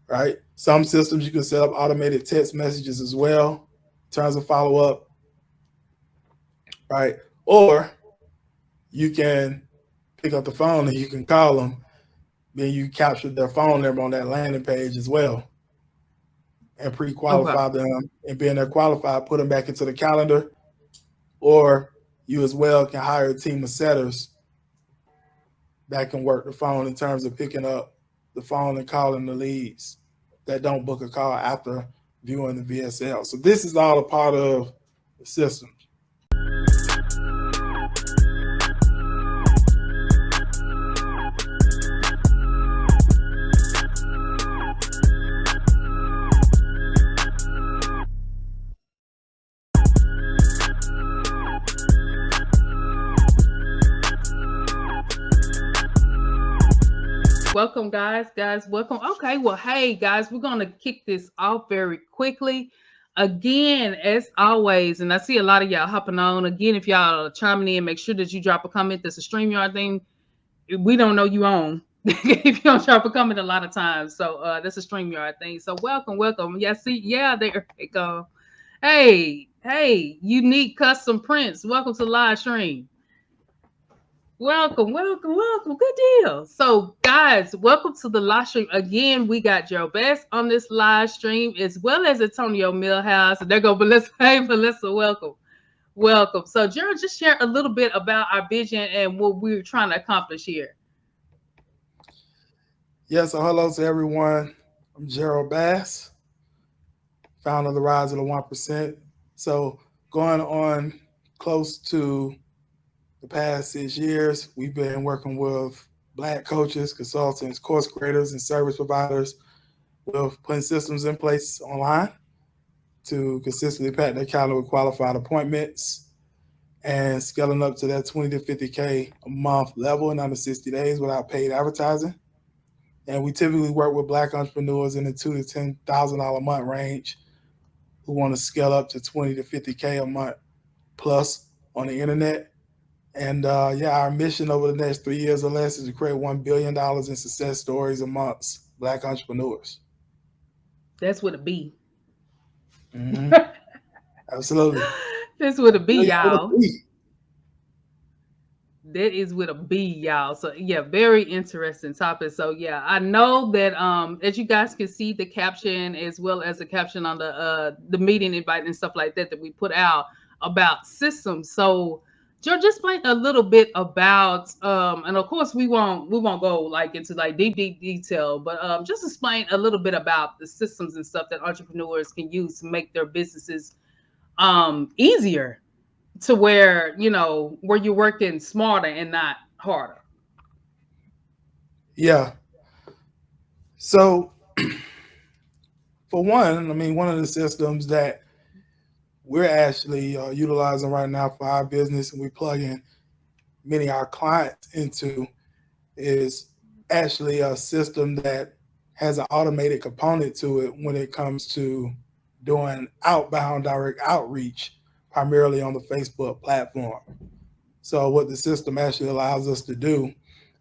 right? Some systems you can set up automated text messages as well in terms of follow up, right? Or you can pick up the phone and you can call them. Then you capture their phone number on that landing page as well and Okay. pre-qualify them. And being they're qualified, put them back into the calendar. Or you as well can hire a team of setters that can work the phone in terms of picking up the phone and calling the leads that don't book a call after viewing the VSL. So this is all a part of the system. Welcome, guys. Guys, welcome. Okay, well, hey, guys, we're going to kick this off very quickly. Again, as always, and I see a lot of y'all hopping on. Again, if y'all are chiming in, make sure that you drop a comment. That's a StreamYard thing. We don't know you on if you don't drop a comment a lot of times. So that's a StreamYard thing. So welcome, welcome. Yeah, see, yeah, there it go. Hey, unique custom prints. Welcome to live stream. Welcome, welcome, welcome. Good deal. So, guys, welcome to the live stream. Again, we got Gerald Best on this live stream, as well as Antonio Millhouse. And there go Melissa. Hey, Melissa, welcome. Welcome. So, Gerald, just share a little bit about our vision and what we're trying to accomplish here. Yes, so hello to everyone. I'm Gerald Bass, founder of the Rise of the 1%. So going on close to the past 6 years, we've been working with Black coaches, consultants, course creators, and service providers with putting systems in place online to consistently pack their calendar with qualified appointments and scaling up to that 20 to 50K a month level in under 60 days without paid advertising. And we typically work with Black entrepreneurs in the $2,000 to $10,000 a month range who want to scale up to 20 to 50K a month plus on the internet. And our mission over the next 3 years or less is to create $1 billion in success stories amongst Black entrepreneurs. That's what it be. Mm-hmm. Absolutely. That's what it be, Billion with a y'all. B. That is with a B, y'all. So yeah, very interesting topic. So yeah, I know that as you guys can see the caption as well as the caption on the meeting invite and stuff like that we put out about systems. So George, just explain a little bit about and of course we won't go like into like deep detail, but just explain a little bit about the systems and stuff that entrepreneurs can use to make their businesses easier to where where you're working smarter and not harder. Yeah. So, for one, I mean, one of the systems that we're actually utilizing right now for our business and we plug in many of our clients into is actually a system that has an automated component to it when it comes to doing outbound direct outreach, primarily on the Facebook platform. So, what the system actually allows us to do,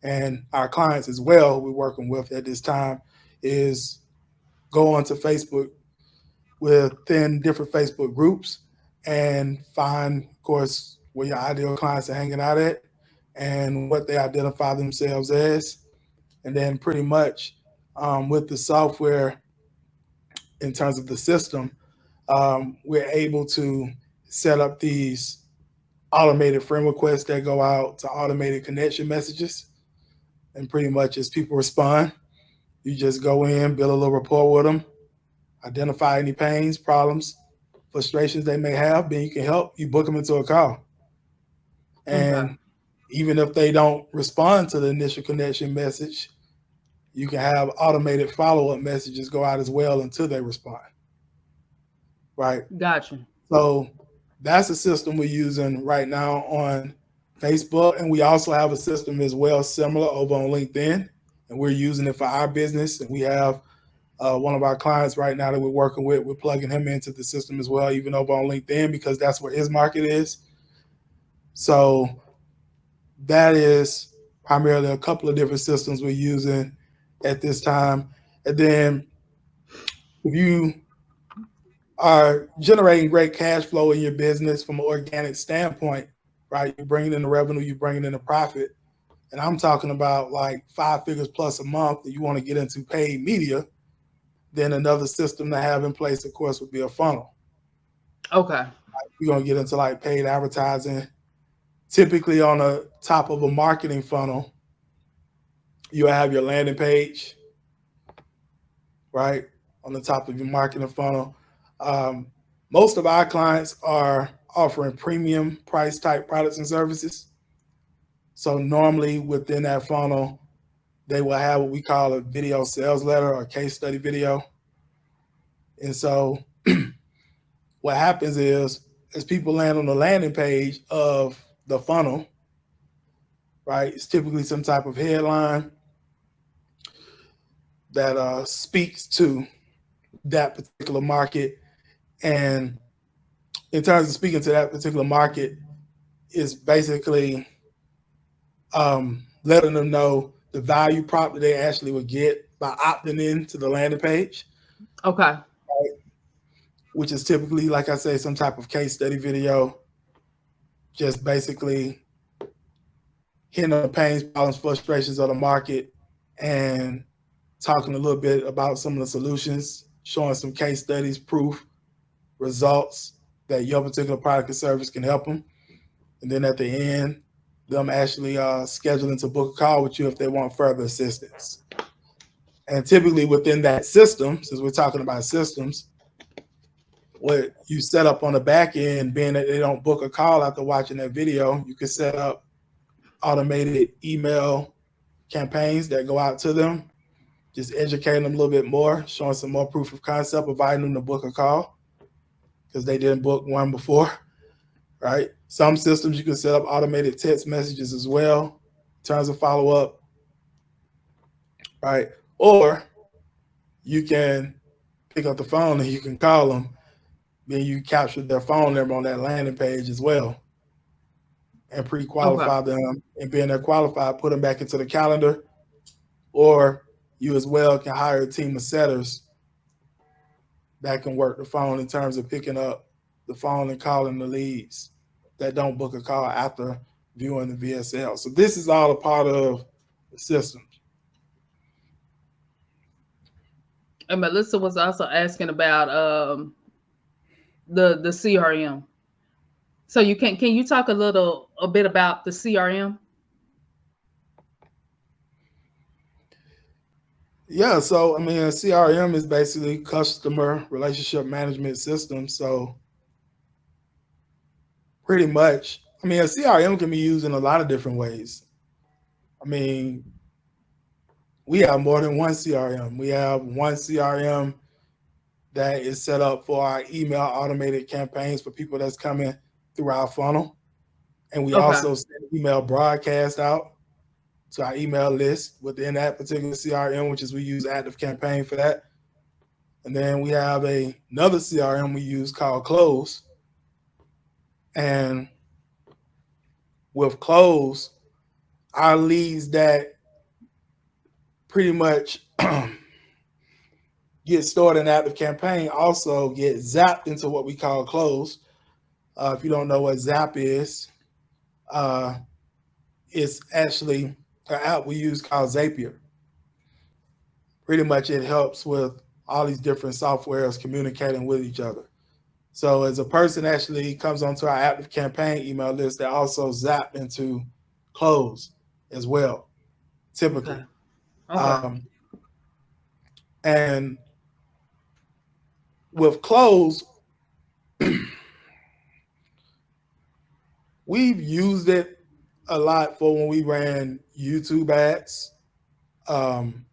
and our clients as well, we're working with at this time, is go onto Facebook within different Facebook groups and find, of course, where your ideal clients are hanging out at and what they identify themselves as. And then pretty much with the software in terms of the system, we're able to set up these automated friend requests that go out to automated connection messages. And pretty much as people respond, you just go in, build a little rapport with them, identify any pains, problems, frustrations they may have, then you can help. You book them into a call. Okay. And even if they don't respond to the initial connection message, you can have automated follow up messages go out as well until they respond. Right. Gotcha. So that's a system we're using right now on Facebook. And we also have a system as well, similar over on LinkedIn. And we're using it for our business. And we have one of our clients right now that we're working with, we're plugging him into the system as well, even over on LinkedIn, because that's where his market is. So that is primarily a couple of different systems we're using at this time. And then if you are generating great cash flow in your business from an organic standpoint, right? You're bringing in the revenue, you're bringing in the profit. And I'm talking about like 5 figures plus a month, and you want to get into paid media, then another system to have in place, of course, would be a funnel. Okay. You're going to get into like paid advertising. Typically, on the top of a marketing funnel, you have your landing page, right? On the top of your marketing funnel. Um, Most of our clients are offering premium price type products and services. So normally within that funnel, they will have what we call a video sales letter or case study video. And so what happens is as people land on the landing page of the funnel, right, it's typically some type of headline that speaks to that particular market. And in terms of speaking to that particular market, is basically letting them know the value prop that they actually would get by opting in to the landing page, Okay. right? Which is typically, like I say, some type of case study video, just basically hitting on the pains, problems, frustrations of the market and talking a little bit about some of the solutions, showing some case studies, proof, results that your particular product or service can help them. And then at the end, them actually scheduling to book a call with you if they want further assistance. And typically within that system, since we're talking about systems, what you set up on the back end, being that they don't book a call after watching that video, you can set up automated email campaigns that go out to them, just educating them a little bit more, showing some more proof of concept, inviting them to book a call because they didn't book one before, right? Some systems you can set up automated text messages as well in terms of follow up, right? Or you can pick up the phone and you can call them. Then you capture their phone number on that landing page as well and Okay. pre-qualify them. And being they're qualified, put them back into the calendar. Or you as well can hire a team of setters that can work the phone in terms of picking up the phone and calling the leads that don't book a call after viewing the VSL. So this is all a part of the system. And Melissa was also asking about the CRM. So can you talk a bit about the CRM? Yeah, so I mean, a CRM is basically customer relationship management system. So pretty much, I mean, a CRM can be used in a lot of different ways. I mean, we have more than one CRM. We have one CRM that is set up for our email automated campaigns for people that's coming through our funnel. And we Okay. also send email broadcast out to our email list within that particular CRM, which is we use Active Campaign for that. And then we have another CRM we use called Close. And with Close, our leads that pretty much get stored in Active Campaign also get zapped into what we call Close. If you don't know what Zap is, uh, it's actually an app we use called Zapier. Pretty much it helps with all these different softwares communicating with each other. So as a person actually comes onto our Active Campaign email list, they also zap into Close as well, Okay. typically. Okay. And with Close, we've used it a lot for when we ran YouTube ads. Um,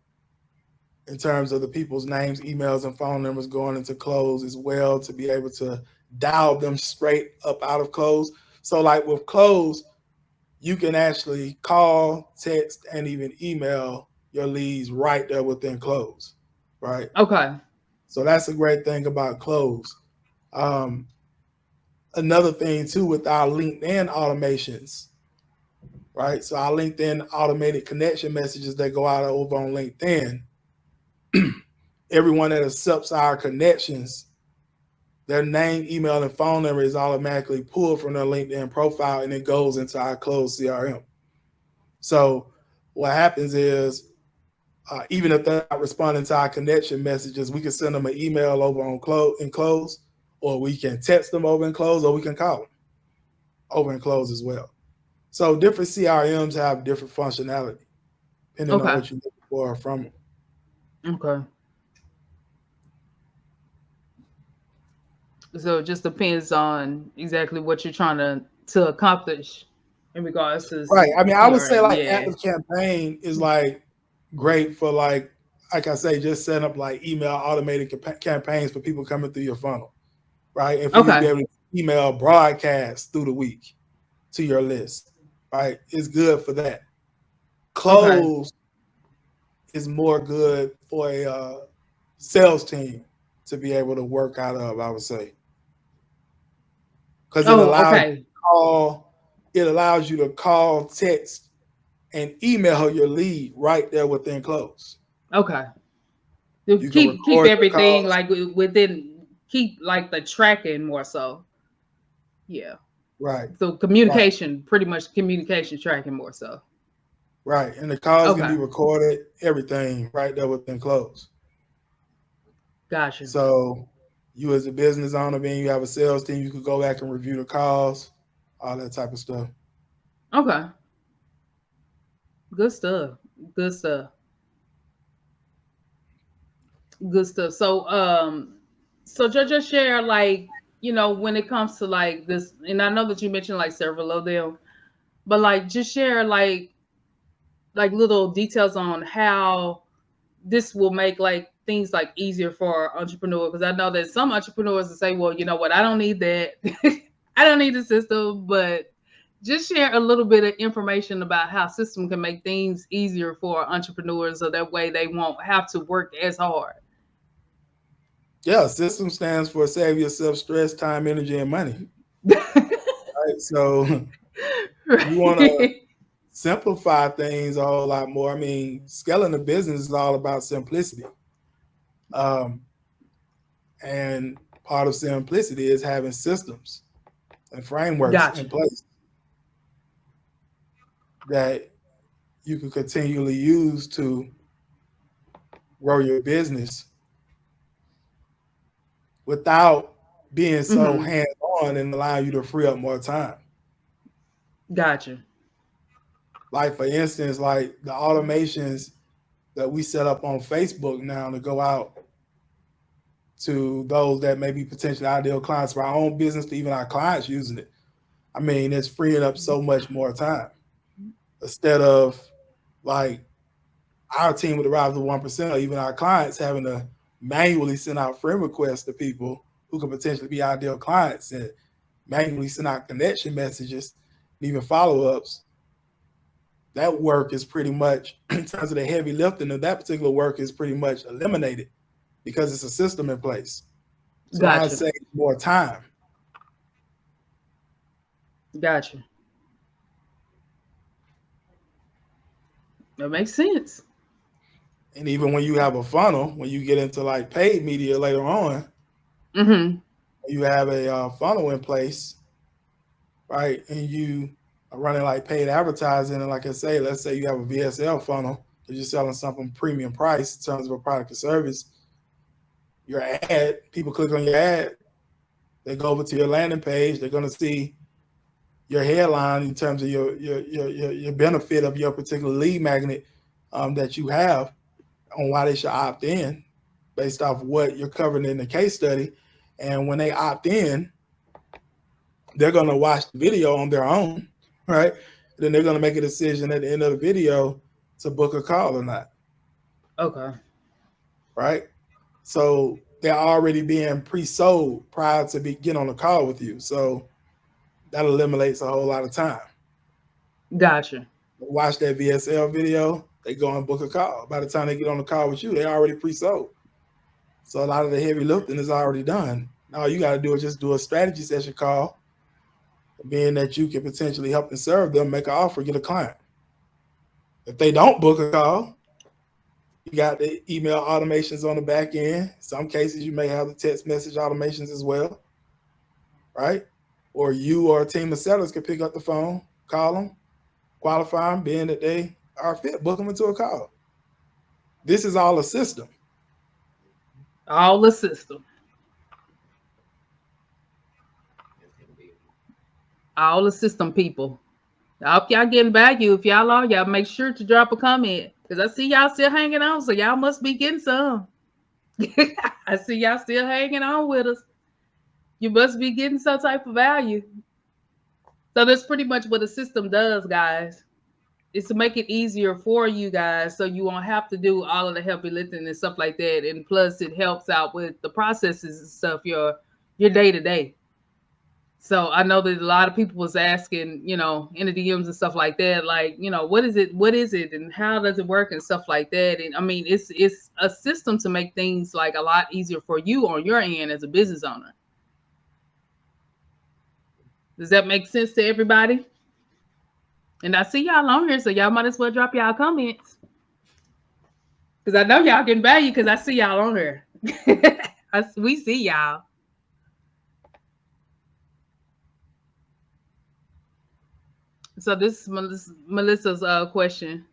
in terms of the people's names, emails, and phone numbers going into Close as well to be able to dial them straight up out of Close. So, like with Close, you can actually call, text, and even email your leads right there within Close, right? Okay. So that's a great thing about Close. Um, Another thing too with our LinkedIn automations, right? So our LinkedIn automated connection messages that go out over on LinkedIn. everyone that accepts our connections, their name, email, and phone number is automatically pulled from their LinkedIn profile and it goes into our closed CRM. So what happens is, even if they're not responding to our connection messages, we can send them an email over on close, or we can text them over and close, or we can call them over and close as well. So different CRMs have different functionality depending on Okay. what you're looking for from them. Okay. So it just depends on exactly what you're trying to accomplish in regards to Right. I mean, I would say CRM. like Yeah. Active Campaign is like great for like I say, just setting up like email automated campaigns for people coming through your funnel, right? And for you to be Okay. able to email broadcast through the week to your list, right? It's good for that. Okay. Close is more good for a sales team to be able to work out of, I would say, because Oh, okay. it allows you to call, text, and email your lead right there within close. Okay. To You can keep record your everything calls, like within, keep like the tracking more so. Yeah. right, So right, communication, pretty much communication tracking more so. right, and the calls can Okay. be recorded, everything right there within close. Gotcha. So you as a business owner, being you have a sales team, you could go back and review the calls, all that type of stuff. Okay. Good stuff. Good stuff. Good stuff. So just share like, when it comes to like this, and I know that you mentioned like several of them, but like just share like little details on how this will make like things like easier for entrepreneurs, because I know that some entrepreneurs will say, well, you know what, I don't need that. I don't need the system, but just share a little bit of information about how system can make things easier for entrepreneurs so that way they won't have to work as hard. Yeah, system stands for save yourself stress, time, energy, and money. Right. So you want to Right. simplify things a whole lot more. I mean, scaling the business is all about simplicity. Um, and part of simplicity is having systems and frameworks in Gotcha. place that you can continually use to grow your business without being so Hmm. hands on and allow you to free up more time. Gotcha. Like for instance, like the automations that we set up on Facebook now to go out to those that may be potentially ideal clients for our own business to even our clients using it. I mean, it's freeing up so much more time instead of like our team would arrive to 1%, or even our clients having to manually send out friend requests to people who could potentially be ideal clients and manually send out connection messages and even follow-ups. That work is pretty much, in terms of the heavy lifting of that particular work, is pretty much eliminated because it's a system in place. So now it Gotcha. saves more time. Gotcha. That makes sense. And even when you have a funnel, when you get into like paid media later on, Hmm. you have a funnel in place, right? And you are running like paid advertising. And like I say, let's say you have a VSL funnel because you're selling something premium price in terms of a product or service. Your ad, people click on your ad, they go over to your landing page, they're going to see your headline in terms of your benefit of your particular lead magnet that you have on why they should opt in based off what you're covering in the case study. And when they opt in, they're going to watch the video on their own, right? Then they're going to make a decision at the end of the video to book a call or not, Okay. right? So they're already being pre-sold prior to get on the call with you. So that eliminates a whole lot of time. Gotcha. Watch that VSL video, they go and book a call. By the time they get on the call with you, they already pre-sold. So a lot of the heavy lifting is already done. Now all you got to do is just do a strategy session call, being that you can potentially help and serve them, make an offer, get a client. If they don't book a call, got the email automations on the back end. Some cases you may have the text message automations as well, right? Or you or a team of sellers can pick up the phone, call them, qualify them, being that they are fit, book them into a call. This is all a system. All the system. All the system people. I hope y'all getting value. If y'all are, y'all make sure to drop a comment. Because I see y'all still hanging on, so y'all must be getting some. I see y'all still hanging on with us. You must be getting some type of value. So that's pretty much what the system does, guys. Is to make it easier for you guys so you won't have to do all of the heavy lifting and stuff like that. And plus it helps out with the processes and stuff, your day to day. So I know that a lot of people was asking, in the DMs and stuff like that, like, what is it and how does it work and stuff like that. And I mean, it's a system to make things like a lot easier for you on your end as a business owner. Does that make sense to everybody? And I see y'all on here, so y'all might as well drop y'all comments. Because I know y'all getting value because I see y'all on here. We see y'all. So this is Melissa's question.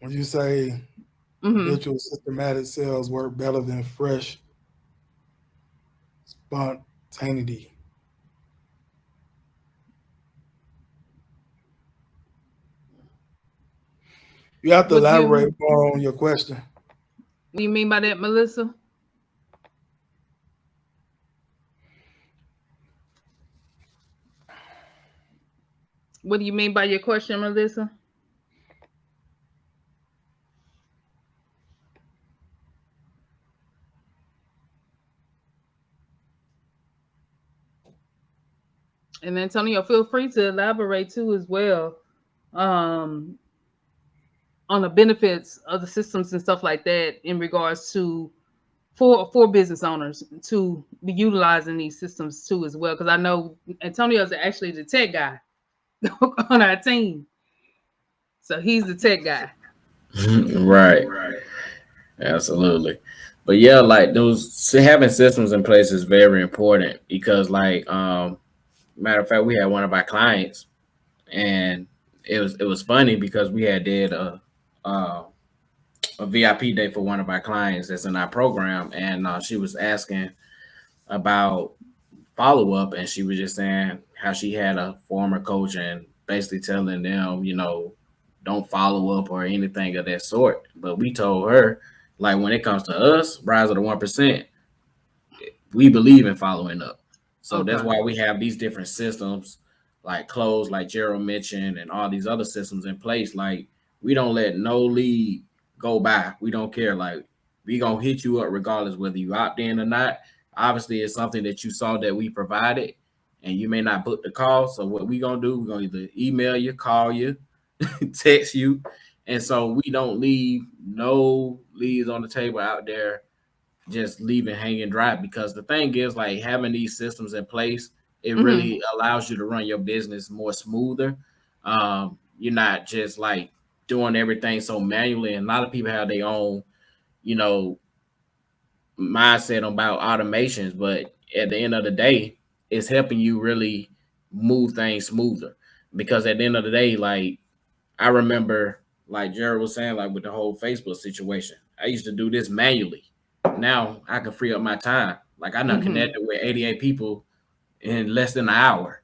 When you say Mm-hmm. habitual systematic sales work better than fresh spontaneity, you have to What elaborate you more on your question. what do you mean by that, Melissa? What do you mean by your question, Melissa? And Antonio, feel free to elaborate too as well. Um, on the benefits of the systems and stuff like that in regards to for business owners to be utilizing these systems too as well. Because I know Antonio is actually the tech guy on our team, so he's the tech guy. Right. Absolutely. But yeah, like those having systems in place is very important because like matter of fact, we had one of our clients and it was funny because we had did uh, a VIP day for one of our clients that's in our program and she was asking about follow up and she was just saying how she had a former coach and basically telling them, don't follow up or anything of that sort. But we told her, like when it comes to us, Rise of the 1%, we believe in following up. So that's Okay. why we have these different systems like close, like Gerald mentioned, and all these other systems in place. Like we don't let no lead go by. We don't care. Like we gonna hit you up regardless whether you opt in or not. Obviously, it's something that you saw that we provided, and you may not book the call. So what we gonna do? We're gonna either email you, call you, text you, and so we don't leave no leads on the table out there just leaving hanging dry because the thing is like having these systems in place it Mm-hmm. really allows you to run your business more smoother. You're not just like doing everything so manually and a lot of people have their own you know mindset about automations but at the end of the day it's helping you really move things smoother because at the end of the day like I remember, like Gerald was saying, like with the whole Facebook situation, I used to do this manually. Now I can free up my time. Like I done Mm-hmm. connected with 88 people in less than an hour.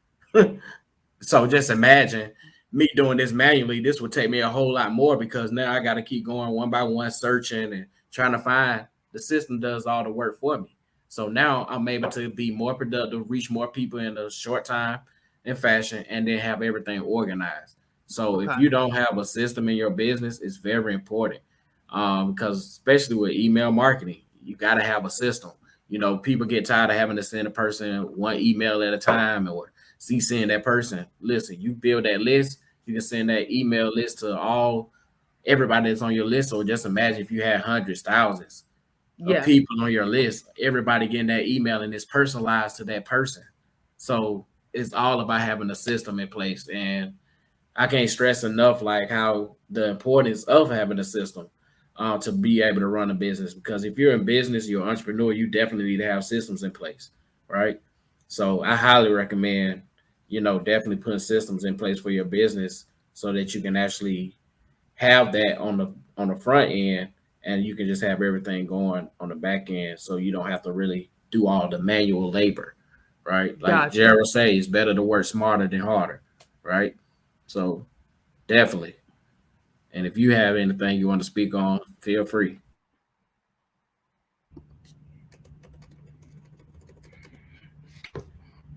So just imagine me doing this manually. This would take me a whole lot more because now I got to keep going one by one, searching and trying to find. The system does all the work for me. So now I'm able to be more productive, reach more people in a short time and fashion, and then have everything organized. So if Okay. you don't have a system in your business, it's very important because especially with email marketing, you got to have a system. People get tired of having to send a person one email at a time or CCing that person. Listen, you build that list, you can send that email list to all everybody that's on your list. So just imagine if you had hundreds, thousands. of Yeah, people on your list. Everybody getting that email and it's personalized to that person. So it's all about having a system in place. And I can't stress enough like how the importance of having a system to be able to run a business. Because if you're in business, you're an entrepreneur, you definitely need to have systems in place, right? So I highly recommend, definitely putting systems in place for your business so that you can actually have that on the front end, and you can just have everything going on the back end, so you don't have to really do all the manual labor, right? Like gotcha. Gerald says, it's better to work smarter than harder, right? So definitely. And if you have anything you want to speak on, feel free.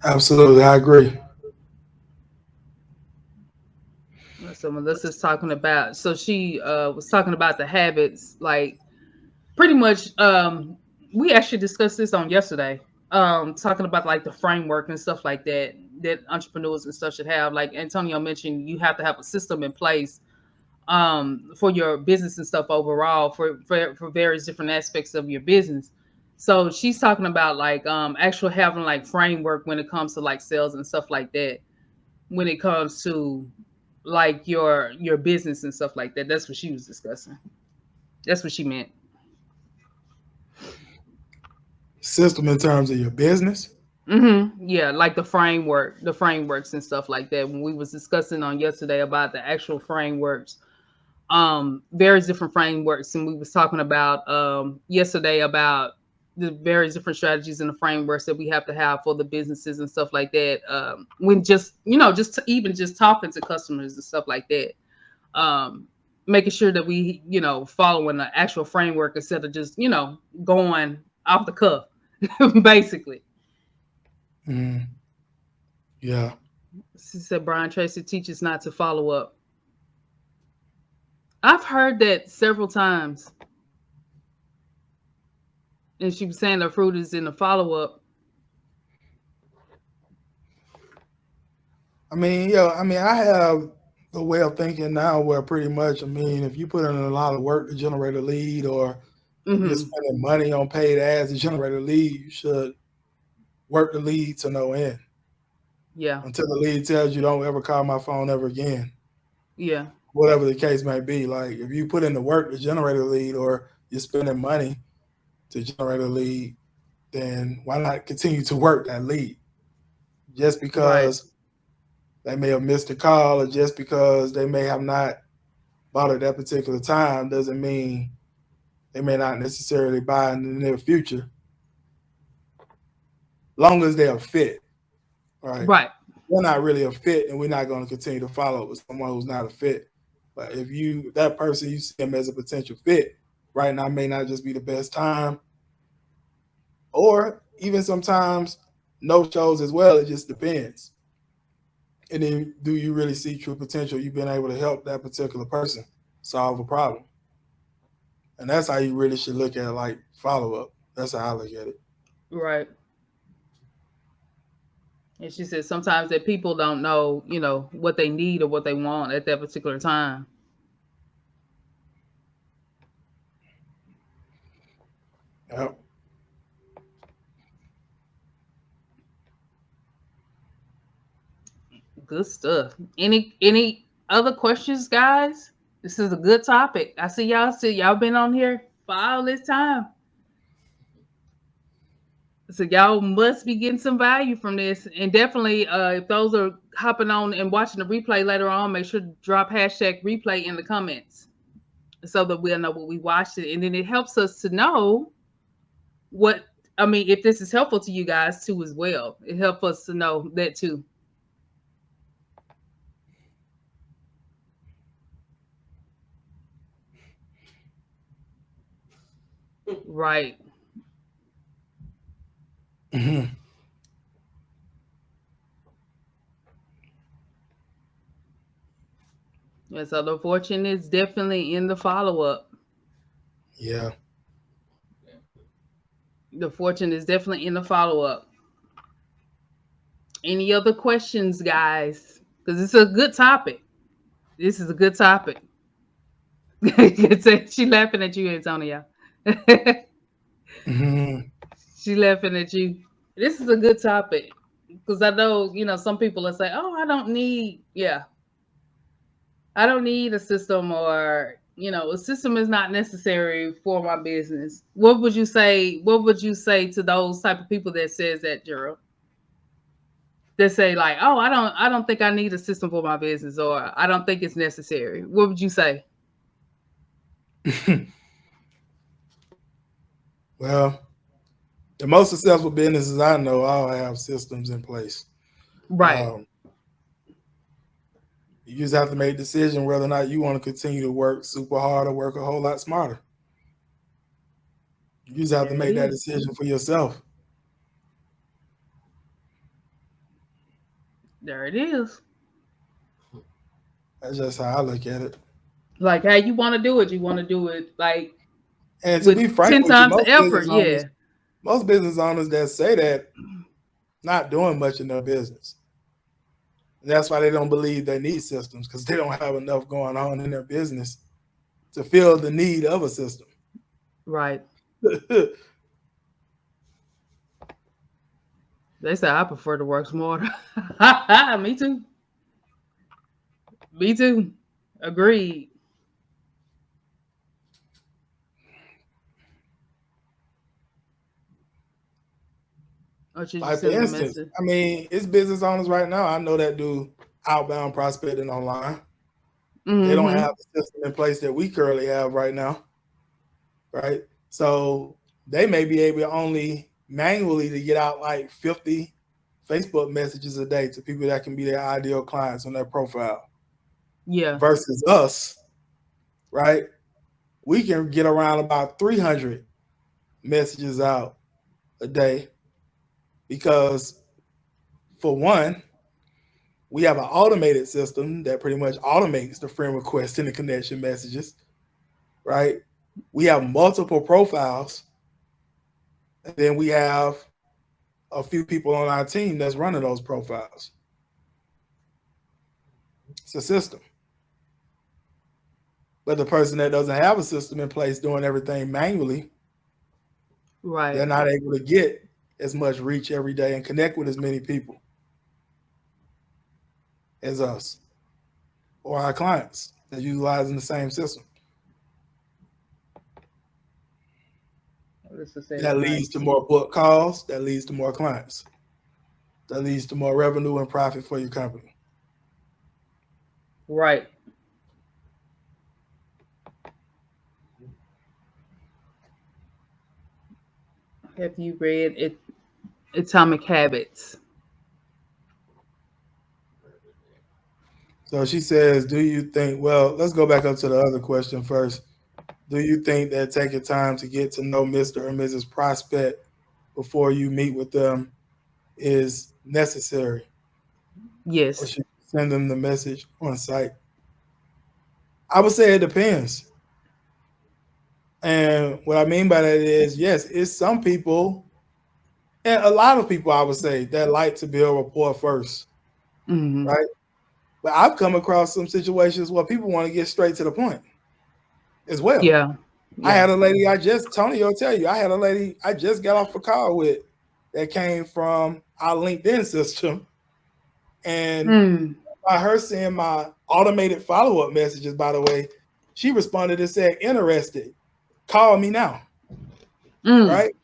Absolutely, I agree. So Melissa's talking about, so she was talking about the habits, like pretty much we actually discussed this on yesterday, talking about like the framework and stuff like that that entrepreneurs and stuff should have. Like Antonio mentioned, you have to have a system in place for your business and stuff overall, for various different aspects of your business. So she's talking about like actual having like framework when it comes to like sales and stuff like that, when it comes to like your business and stuff like that. That's what she was discussing. That's what she meant. System in terms of your business. Yeah, like the frameworks and stuff like that. When we was discussing on yesterday about the actual frameworks, various different frameworks, and we was talking about yesterday about the various different strategies and the frameworks that we have to have for the businesses and stuff like that. When just even just talking to customers and stuff like that, um, making sure that we following the actual framework instead of just going off the cuff, basically. Mm, yeah. She said Brian Tracy teaches not to follow up. I've heard that several times. And she was saying the fruit is in the follow up. I have the way of thinking now where pretty much, if you put in a lot of work to generate a lead, or if you're Hmm. spending money on paid ads to generate a lead, you should work the lead to no end Yeah. until the lead tells you don't ever call my phone ever again, Yeah. whatever the case may be. Like if you put in the work to generate a lead, or you're spending money to generate a lead, then why not continue to work that lead? Just Right. because they may have missed a call, or just because they may have not bought at that particular time, doesn't mean they may not necessarily buy in the near future, long as they're a fit, right? Right. We're not really a fit, and we're not going to continue to follow up with someone who's not a fit. But if that person, you see them as a potential fit, right now may not just be the best time, or even sometimes no shows as well. It just depends. And then, do you really see true potential? You've been able to help that particular person solve a problem, and that's how you really should look at it, like follow up. That's how I look at it. Right. And she said sometimes that people don't know, what they need or what they want at that particular time. Yep. Good stuff. Any other questions, guys? This is a good topic. I see y'all. Y'all been on here for all this time. So y'all must be getting some value from this. And definitely, if those are hopping on and watching the replay later on, make sure to drop hashtag replay in the comments so that we'll know what we watched it. And then it helps us to know what if this is helpful to you guys too as well. It helps us to know that too. Right. Hmm. Yeah, so the fortune is definitely in the follow up. Yeah. The fortune is definitely in the follow up. Any other questions, guys? Because it's a good topic. This is a good topic. She laughing at you, Antonia. Mhm. She laughing at you. This is a good topic because I know, some people will say, "Oh, I don't need a system," or a system is not necessary for my business. What would you say? What would you say to those type of people that says that, Gerald? That say like, "Oh, I don't think I need a system for my business," or "I don't think it's necessary." What would you say? Well, the most successful businesses I know all have systems in place. Right. Um, you just have to make a decision whether or not you want to continue to work super hard or work a whole lot smarter. You just have to There it make that is. decision for yourself. There it is. That's just how I look at it. Like how you want to do it. You want to do it like And to with be frank 10 with you, times the effort. Yeah. most business owners that say that not doing much in their business. And that's why they don't believe they need systems because they don't have enough going on in their business to fill the need of a system. Right. They say I prefer to work smarter. Me too. Me too. Agreed. Or should you Like for send them a instance, message? I mean, it's business owners right now. I know that do outbound prospecting online. They don't Mm-hmm. have the system in place that we currently have right now, right? So they may be able only manually to get out like 50 Facebook messages a day to people that can be their ideal clients on their profile Yeah. versus us, right? We can get around about 300 messages out a day because, for one, we have an automated system that pretty much automates the friend request and the connection messages, right? We have multiple profiles, and then we have a few people on our team that's running those profiles. It's a system. But the person that doesn't have a system in place doing everything manually, they're Right. not able to get as much reach every day and connect with as many people as us or our clients that utilizing the same system. Let's just say the That leads clients. to more book calls, that leads to more clients, that leads to more revenue and profit for your company. Right. Have you read it? Atomic Habits. So she says, do you think, well, let's go back up to the other question first. Do you think that taking time to get to know Mr. or Mrs. Prospect before you meet with them is necessary? Or Yes. should you send them the message on site? I would say it depends. And what I mean by that is, yes, it's some people, and a lot of people, I would say, that like to build rapport first, Mm-hmm. right? But I've come across some situations where people want to get straight to the point as well. Yeah. I Yeah. had a lady Tony will tell you, I had a lady I just got off a call with that came from our LinkedIn system. And Mm. by her seeing my automated follow-up messages, by the way, she responded and said, interested, call me now, Mm. right?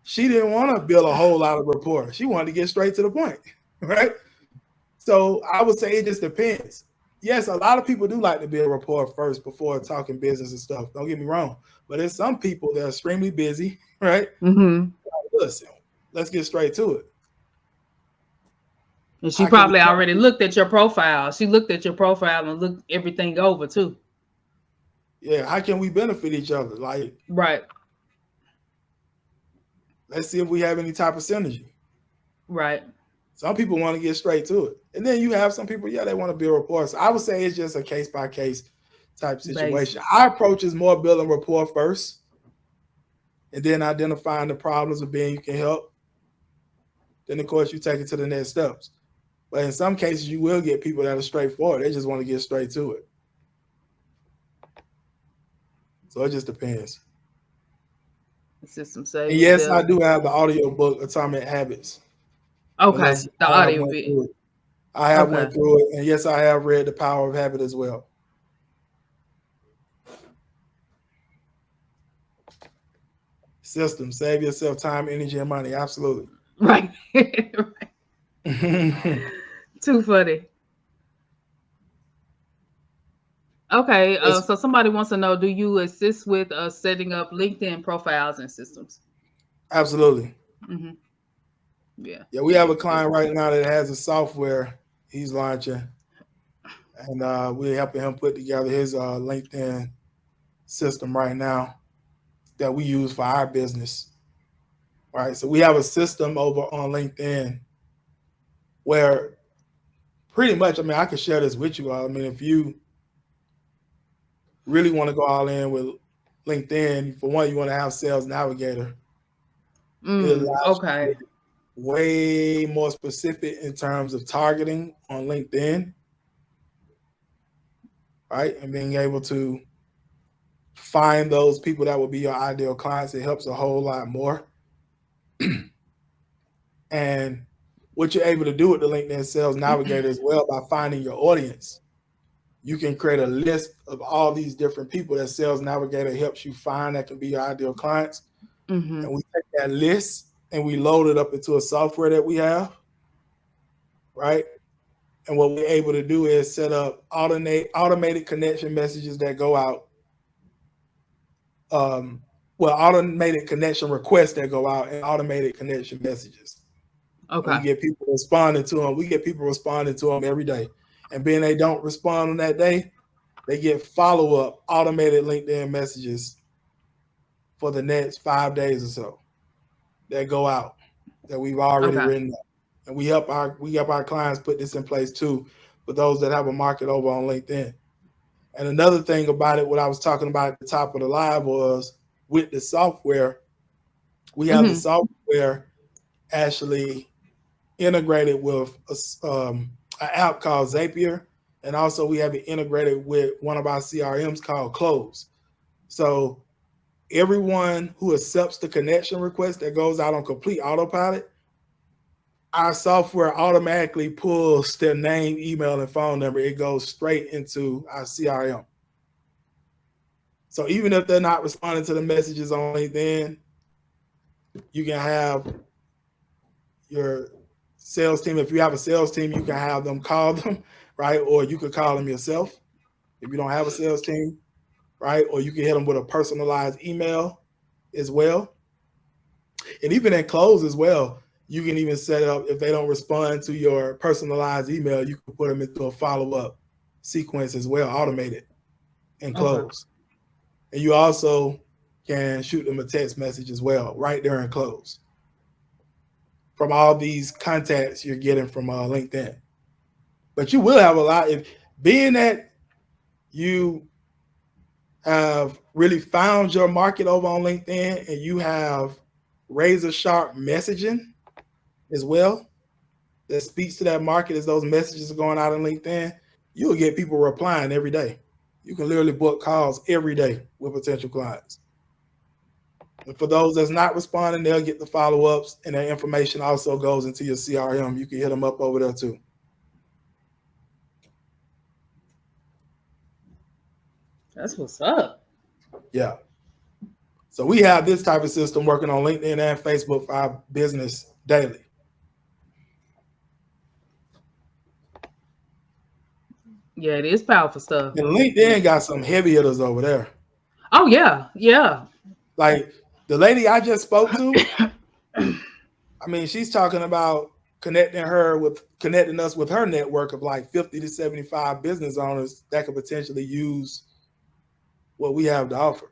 She didn't want to build a whole lot of rapport. She wanted to get straight to the point, right? So I would say it just depends. Yes, a lot of people do like to build rapport first before talking business and stuff. Don't get me wrong. But there's some people that are extremely busy, right? Mm-hmm. Listen, let's get straight to it. And she How can we probably already benefit? looked at your profile. She looked at your profile and looked everything over too. Yeah, how can we benefit each other? Like, Right. let's see if we have any type of synergy. Right. Some people want to get straight to it. And then you have some people, yeah, they want to build rapport. So I would say it's just a case by case type situation. Basis. Our approach is more building rapport first and then identifying the problems of being you can help. Then, of course, you take it to the next steps. But in some cases, you will get people that are straightforward. They just want to get straight to it. So it just depends. System save And yes, I yourself. do have the audio book, Atomic Habits. Okay, Unless the I have audio went bit. through it. I have Okay. went through it, and yes, I have read The Power of Habit as well. System, save yourself time, energy, and money. Absolutely. Right. Too funny. Okay, Yes, so somebody wants to know, do you assist with setting up LinkedIn profiles and systems? absolutely. Hmm. Yeah. Yeah, we have a client right now that has a software he's launching, and we're helping him put together his LinkedIn system right now that we use for our business. Right, so we have a system over on LinkedIn where pretty much, I mean, I can share this with you all. I mean, if you really want to go all in with LinkedIn, for one, you want to have Sales Navigator. It allows you to Okay. get way more specific in terms of targeting on LinkedIn, right? And being able to find those people that would be your ideal clients. It helps a whole lot more. And what you're able to do with the LinkedIn Sales Navigator as well by finding your audience. You can create a list of all these different people that Sales Navigator helps you find that can be your ideal clients. Hmm. And we take that list and we load it up into a software that we have, right? And what we're able to do is set up automated connection messages that go out. Automated connection requests that go out and automated connection messages. And we Okay. get people responding to them. We get people responding to them every day. And being they don't respond on that day, they get follow-up automated LinkedIn messages for the next 5 days or so that go out that we've already Okay. written up. And we help our clients put this in place too for those that have a market over on LinkedIn. And another thing about it, what I was talking about at the top of the live was with the software, we have the Hmm. software actually integrated with an app called Zapier. And also we have it integrated with one of our CRMs called Close. So everyone who accepts the connection request that goes out on complete autopilot, our software automatically pulls their name, email, and phone number. It goes straight into our CRM. So even if they're not responding to the messages on LinkedIn, you can have your sales team. If you have a sales team, you can have them call them, right? Or you could call them yourself if you don't have a sales team, right? Or you can hit them with a personalized email as well. And even in Close as well, you can even set up if they don't respond to your personalized email, you can put them into a follow-up sequence as well, automated in Okay. Close. And you also can shoot them a text message as well, right there in Close. From all these contacts you're getting from LinkedIn. But you will have a lot, if being that you have really found your market over on LinkedIn and you have razor sharp messaging as well that speaks to that market as those messages are going out on LinkedIn, you'll get people replying every day. You can literally book calls every day with potential clients. And for those that's not responding, they'll get the follow-ups, and their information also goes into your CRM. You can hit them up over there too. That's what's up. Yeah. So we have this type of system working on LinkedIn and Facebook for our business daily. Yeah, it is powerful stuff. And LinkedIn got some heavy hitters over there. Oh yeah, yeah. Like the lady I just spoke to, I mean, she's talking about connecting us with her network of like 50 to 75 business owners that could potentially use what we have to offer.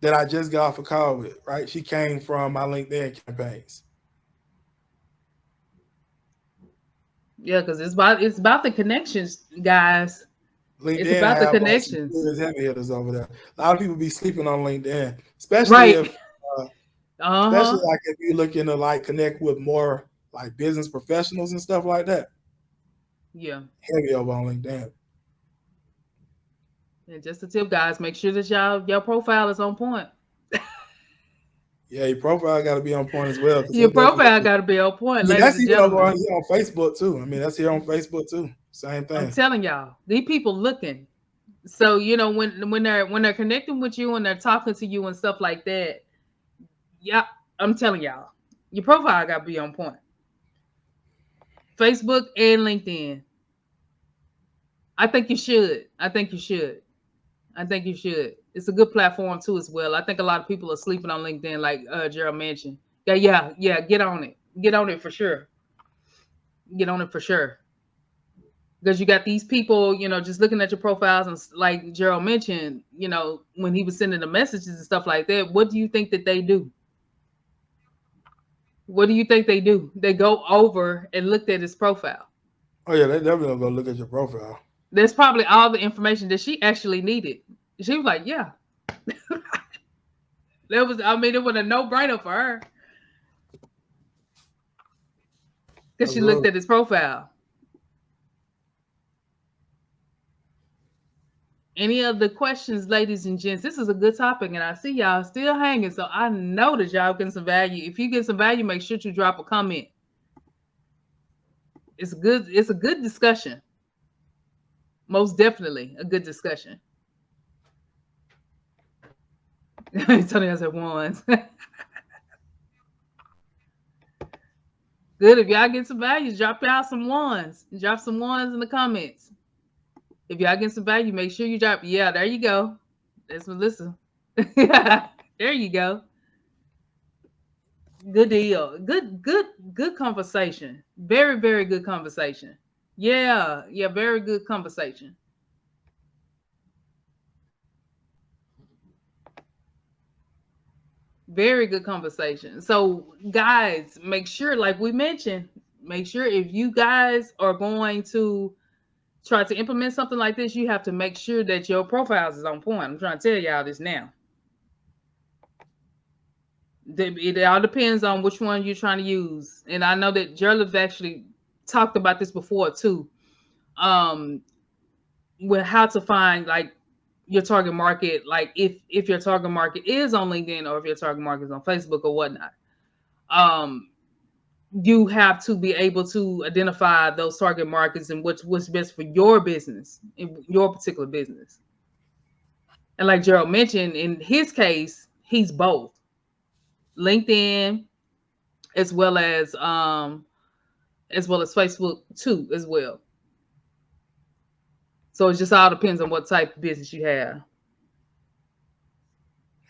That I just got off a call with, right? She came from my LinkedIn campaigns. Yeah, because it's about the connections, guys. It's LinkedIn about the have some connections. serious heavy hitters over there. A lot of people be sleeping on LinkedIn, especially Right. if, uh, especially Uh-huh. like if you're looking to like connect with more like business professionals and stuff like that. Yeah. Heavy over on LinkedIn. And just a tip, guys, make sure that your profile is on point. Yeah, your profile got to be on point as well. Your profile got to be on point, I mean, ladies that's and even over gentlemen. here on Facebook too. I mean, that's here on Facebook too. Same thing. I'm telling y'all, these people looking. So when they're connecting with you and they're talking to you and stuff like that, yeah, I'm telling y'all, your profile got to be on point. Facebook and LinkedIn. I think you should. It's a good platform too as well. I think a lot of people are sleeping on LinkedIn, like Gerald mentioned. Yeah. Get on it. Get on it for sure. Because you got these people, just looking at your profiles and like Gerald mentioned, when he was sending the messages and stuff like that. What do you think that they do? What do you think they do? They go over and looked at his profile. Oh yeah, they definitely gonna go look at your profile. That's probably all the information that she actually needed. She was like, yeah. It was a no-brainer for her. Because she looked at his profile. Any other questions, ladies and gents? This is a good topic, and I see y'all still hanging, so I know that y'all getting some value. If you get some value, make sure to drop a comment. It's a good discussion. Most definitely a good discussion. Tony has said ones. Good. If y'all get some values, drop y'all some ones. Drop some ones in the comments. If y'all get some value, make sure you drop. Yeah, there you go. That's Melissa. There you go. Good deal. Good conversation. Very, very good conversation. Yeah, very good conversation. Very good conversation. So, guys, make sure, like we mentioned, make sure if you guys are going to try to implement something like this, you have to make sure that your profiles is on point. I'm trying to tell y'all this now. It all depends on which one you're trying to use. And I know that Gerald has actually talked about this before too. With how to find like your target market, like if your target market is on LinkedIn or if your target market is on Facebook or whatnot. You have to be able to identify those target markets and what's best for your business, in your particular business. And like Gerald mentioned, in his case, he's both LinkedIn as well as Facebook too as well. So it just all depends on what type of business you have.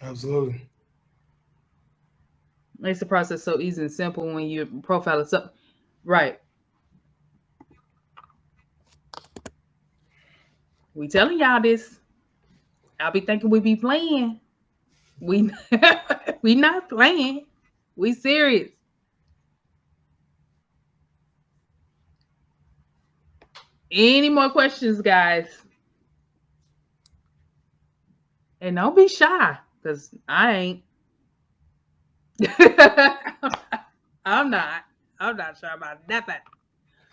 Absolutely. Makes the process so easy and simple when your profile is up. Right. We telling y'all this. I'll be thinking we be playing. We we not playing. We serious. Any more questions, guys? And don't be shy, because I ain't. I'm not. I'm not sure about nothing.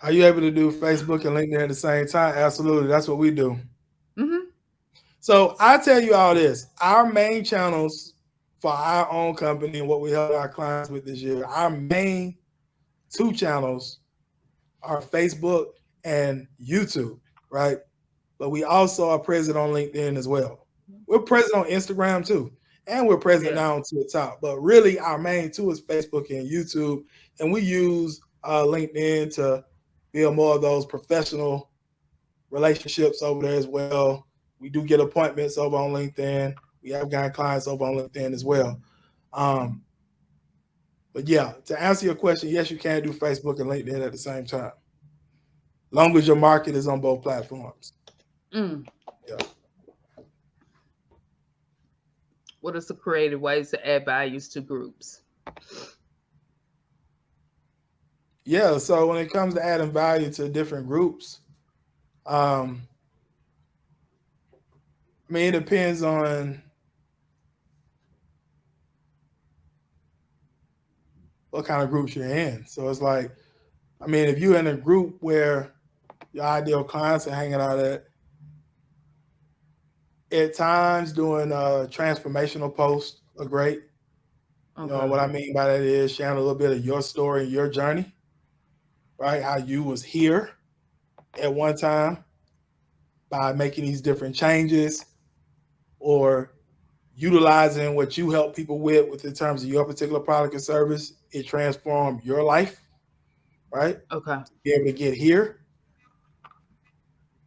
Are you able to do Facebook and LinkedIn at the same time? Absolutely. That's what we do. Mm-hmm. So I tell you all this. Our main channels for our own company and what we help our clients with this year, our main two channels are Facebook and YouTube, right? But we also are present on LinkedIn as well. We're present on Instagram too. And we're present now to the top. But really, our main two is Facebook and YouTube. And we use LinkedIn to build more of those professional relationships over there as well. We do get appointments over on LinkedIn. We have gotten clients over on LinkedIn as well. But yeah, to answer your question, yes, you can do Facebook and LinkedIn at the same time. Long as your market is on both platforms. Mm. Yeah. What are some creative ways to add values to groups? Yeah, so when it comes to adding value to different groups, I mean, it depends on what kind of groups you're in. So it's like, I mean, if you're in a group where your ideal clients are hanging out at times doing transformational posts are great. You know Okay. what I mean by that is sharing a little bit of your story, your journey, right? How you was here at one time by making these different changes or utilizing what you help people with in terms of your particular product or service. It transformed your life, right? Okay. Be able to get here.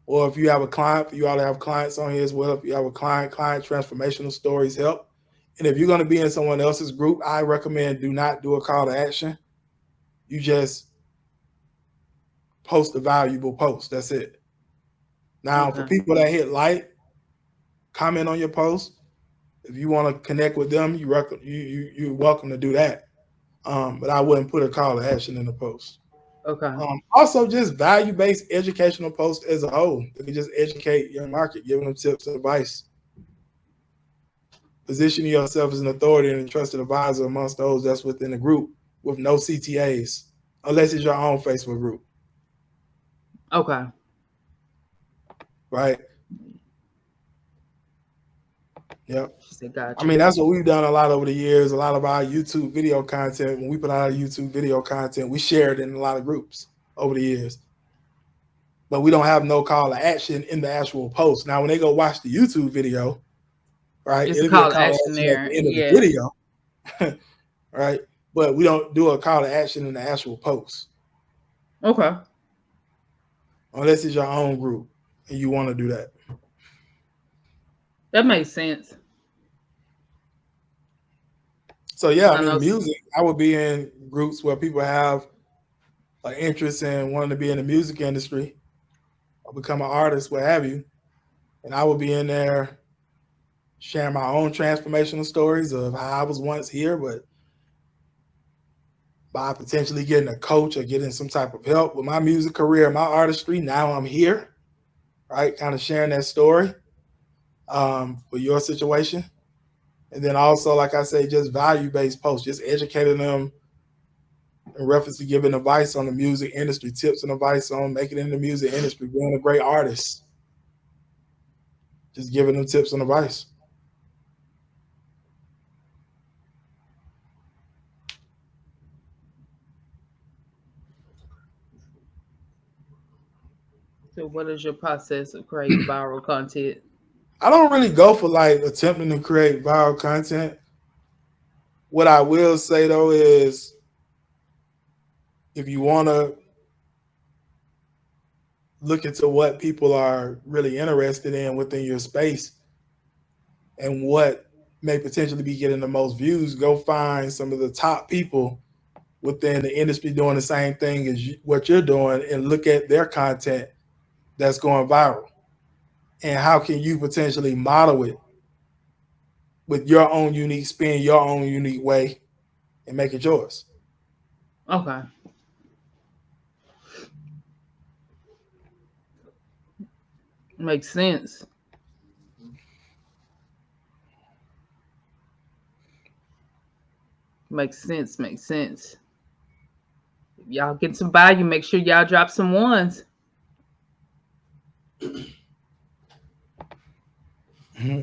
Or if you have a client, for you all to have clients on here as well. If you have a client transformational stories help. And if you're going to be in someone else's group, I recommend do not do a call to action. You just post a valuable post. That's it. Now, for Okay. people that hit like, comment on your post. If you want to connect with them, you're welcome to do that. But I wouldn't put a call to action in the post. Okay. Also, just value-based educational posts as a whole. You can just educate your market, giving them tips and advice. Positioning yourself as an authority and a trusted advisor amongst those that's within the group with no CTAs, unless it's your own Facebook group, Okay. right? Yep. She said, I "Gotcha." mean, that's what we've done a lot over the years. A lot of our YouTube video content, when we put out our YouTube video content, we share it in a lot of groups over the years. But we don't have no call to action in the actual post. Now, when they go watch the YouTube video, right, It's a it'll be a call to call to action action at there. the end of the Yeah. video, right? But we don't do a call to action in the actual post Okay. unless it's your own group and you want to do that. That makes sense. So yeah, I I know. mean, music. I would be in groups where people have an interest in wanting to be in the music industry or become an artist, what have you, and I would be in there sharing my own transformational stories of how I was once here, but by potentially getting a coach or getting some type of help with my music career, my artistry. Now I'm here, right? Kind of sharing that story for your situation. And then also, like I say, just value-based posts, just educating them in reference to giving advice on the music industry, tips and advice on making it in the music industry, being a great artist, just giving them tips and advice. So, what is your process of creating viral content? I don't really go for like attempting to create viral content. What I will say though is if you want to look into what people are really interested in within your space and what may potentially be getting the most views, go find some of the top people within the industry doing the same thing as what you're doing and look at their content that's going viral. And how can you potentially model it with your own unique spin, your own unique way, and make it yours? Okay. Makes sense. Makes sense. Makes sense. If y'all get some value, make sure y'all drop some ones.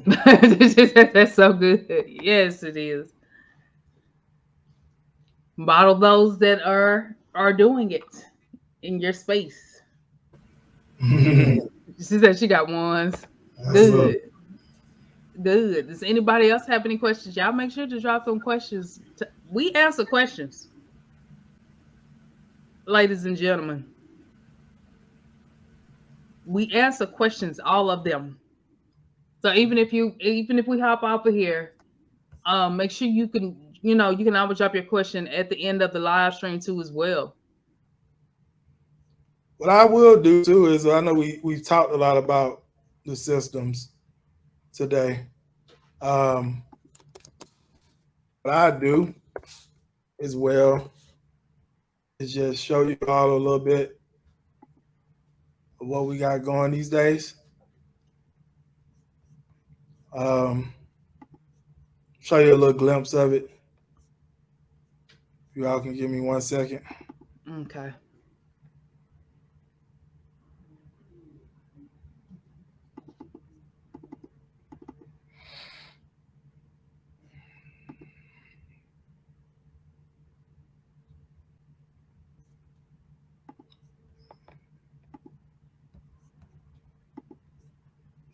That's so good. Yes, it is. Model those that are doing it in your space. She said she got ones. So, Good. Good. Does anybody else have any questions? Y'all make sure to drop some questions. We answer questions, ladies and gentlemen. We answer questions, all of them. So even if we hop off of here, make sure you can always drop your question at the end of the live stream too as well. what I will do too is I know we've talked a lot about the systems today. What I do as well is just show you all a little bit of what we got going these days. Show you a little glimpse of it. If you all can give me 1 second. Okay.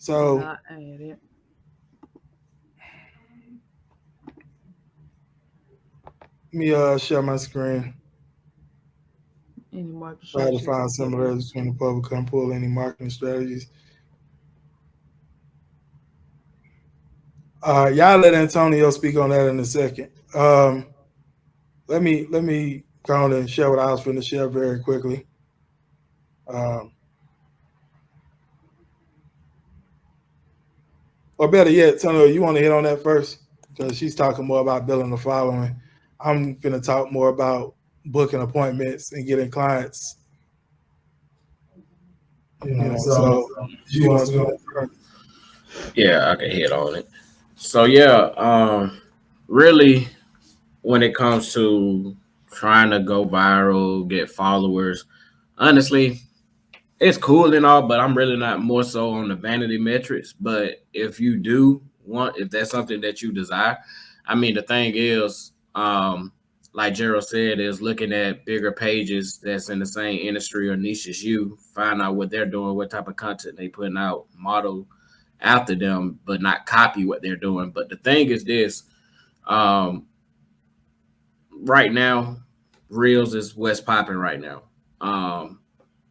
So Not added. let me share my screen. Any market Try to strategies? find similarities between the public and pull any marketing strategies. Y'all let Antonio speak on that in a second. Let me go on and share what I was going to share very quickly. Um, or better yet, Antonio, you want to hit on that first because she's talking more about building the following. I'm going to talk more about booking appointments and getting clients. So she wants to go first. Yeah, I can hit on it. So yeah, really, when it comes to trying to go viral, get followers, honestly, it's cool and all, but I'm really not more so on the vanity metrics. But if you do want, if that's something that you desire, I mean, the thing is, like Gerald said, is looking at bigger pages that's in the same industry or niche as you, find out what they're doing, what type of content they putting out, model after them, but not copy what they're doing. But the thing is this, um, right now, Reels is what's popping right now. Um,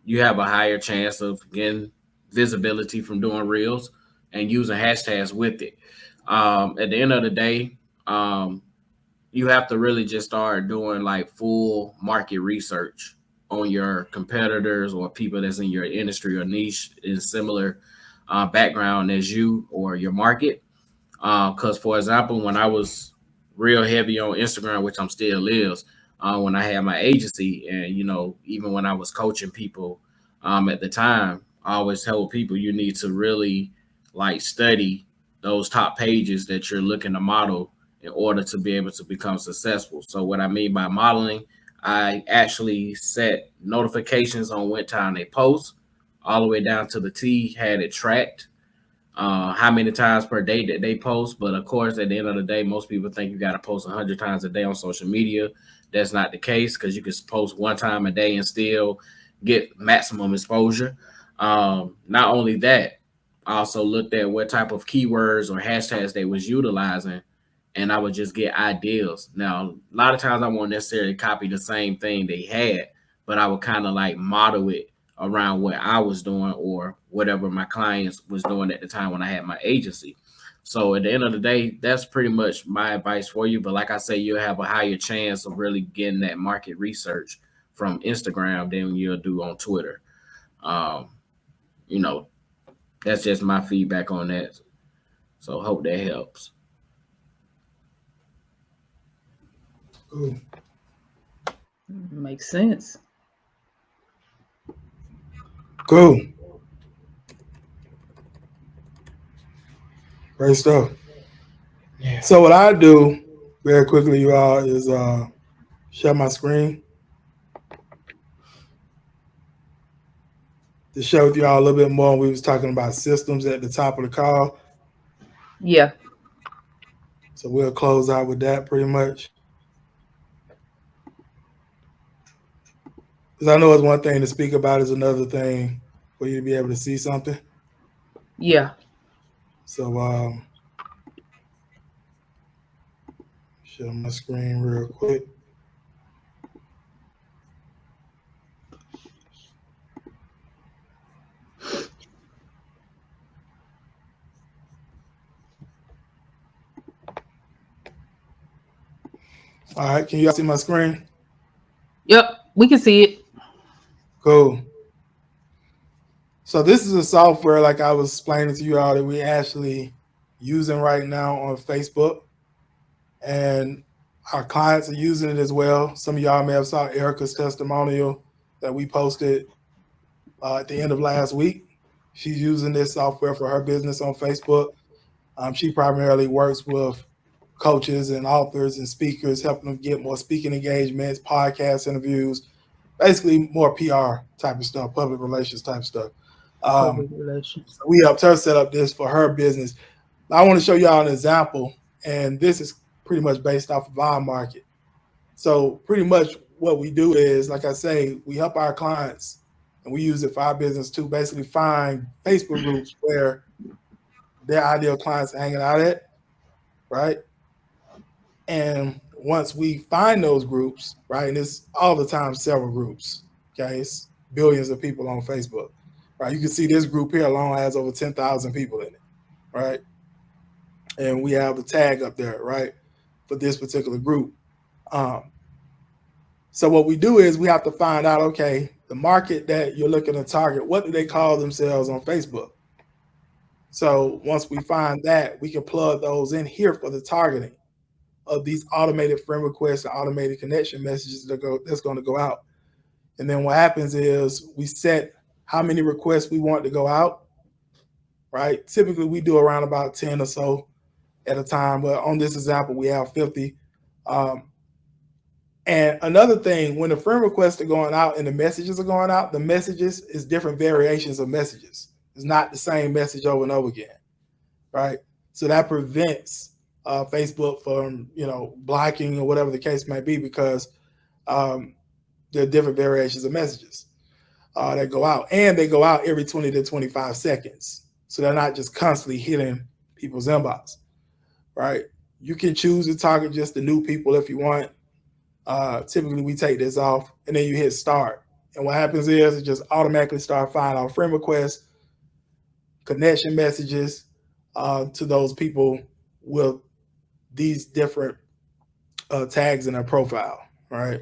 you have a higher chance of getting visibility from doing reels and using hashtags with it. At the end of the day, um, you have to really just start doing like full market research on your competitors or people that's in your industry or niche in similar background as you or your market. Because, for example, when I was real heavy on Instagram, which I'm still is, when I had my agency, and even when I was coaching people at the time, I always told people you need to really like study those top pages that you're looking to model in order to be able to become successful. So, what I mean by modeling, I actually set notifications on what time they post, all the way down to the T, had it tracked how many times per day that they post. But of course, at the end of the day, most people think you got to post 100 times a day on social media. That's not the case because you can post one time a day and still get maximum exposure. Not only that, I also looked at what type of keywords or hashtags they was utilizing, and I would just get ideas. Now, a lot of times I won't necessarily copy the same thing they had, but I would kind of like model it around what I was doing or whatever my clients was doing at the time when I had my agency. So at the end of the day, that's pretty much my advice for you. But like I say, you'll have a higher chance of really getting that market research from Instagram than you'll do on Twitter. Um, you know, that's just my feedback on that. So hope that helps. Cool. Makes sense. Cool. Great stuff. Yeah. So what I do very quickly, you all, is share my screen to share with you all a little bit more. We was talking about systems at the top of the call. Yeah. So we'll close out with that pretty much. Because I know it's one thing to speak about, is another thing for you to be able to see something. Yeah. So share my screen real quick. All right, can you all see my screen? Yep. We can see it. Cool. So this is a software, like I was explaining to you all, that we actually using right now on Facebook, and our clients are using it as well. Some of y'all may have saw Erica's testimonial that we posted at the end of last week. She's using this software for her business on Facebook. She primarily works with coaches and authors and speakers, helping them get more speaking engagements, podcast interviews, basically more PR type of stuff, public relations type stuff. Public relations. So we helped her set up this for her business. I want to show y'all an example, and this is pretty much based off of our market. So pretty much what we do is, like I say, we help our clients, and we use it for our business to basically find Facebook groups where their ideal clients are hanging out at, right? And once we find those groups, right, and it's all the time several groups, okay, it's billions of people on Facebook, right? You can see this group here alone has over 10,000 people in it, right? And we have the tag up there, right, for this particular group. Um, so what we do is we have to find out, okay, the market that you're looking to target, what do they call themselves on Facebook? So once we find that, we can plug those in here for the targeting of these automated friend requests and automated connection messages that's going to go out. And then what happens is we set how many requests we want to go out, right? Typically we do around about 10 or so at a time, but on this example we have 50. And another thing, when the friend requests are going out and the messages are going out, the messages is different variations of messages. It's not the same message over and over again, right? So that prevents Facebook from, blocking or whatever the case may be, because there are different variations of messages that go out, and they go out every 20 to 25 seconds. So they're not just constantly hitting people's inbox, right? You can choose to target just the new people if you want. Typically we take this off and then you hit start. And what happens is it just automatically start firing our friend requests, connection messages to those people with these different tags in their profile, right?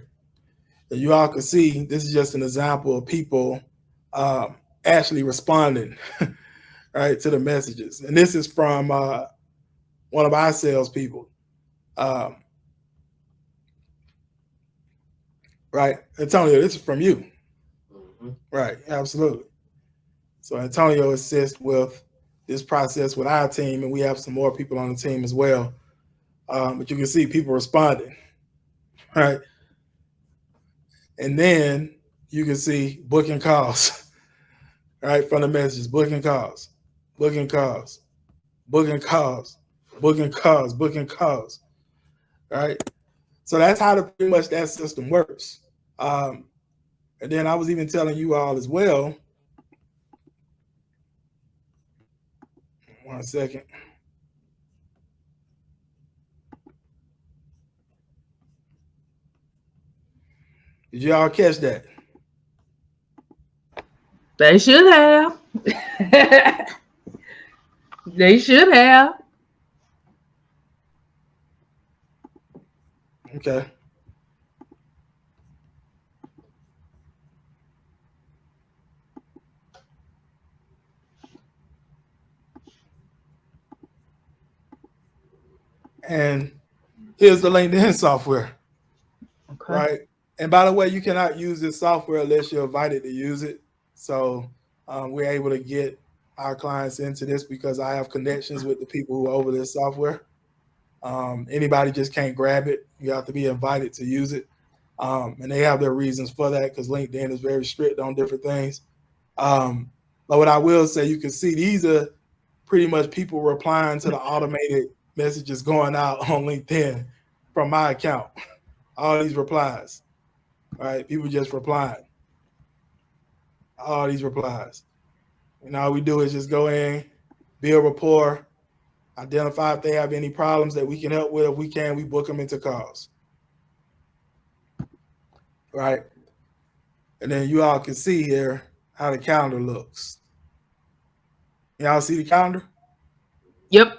And you all can see this is just an example of people actually responding, right, to the messages. And this is from one of our salespeople. Right, Antonio, this is from you. Right, absolutely. So Antonio assists with this process with our team, and we have some more people on the team as well. But you can see people responding, right? And then you can see booking calls, right, from the messages, booking calls, booking calls, booking calls, booking calls, booking calls, right? So that's how pretty much that system works. And then I was even telling you all as well. One second. Did y'all catch that? They should have. They should have. Okay. And here's the LinkedIn software, Okay. right? And by the way, you cannot use this software unless you're invited to use it. So we're able to get our clients into this because I have connections with the people who are over this software. Anybody just can't grab it. You have to be invited to use it. And they have their reasons for that because LinkedIn is very strict on different things. But what I will say, you can see these are pretty much people replying to the automated messages going out on LinkedIn from my account. All these replies, right? People just replying. All these replies. And all we do is just go in, build rapport, identify if they have any problems that we can help with. If we can, we book them into calls, right? And then you all can see here how the calendar looks. Y'all see the calendar? Yep.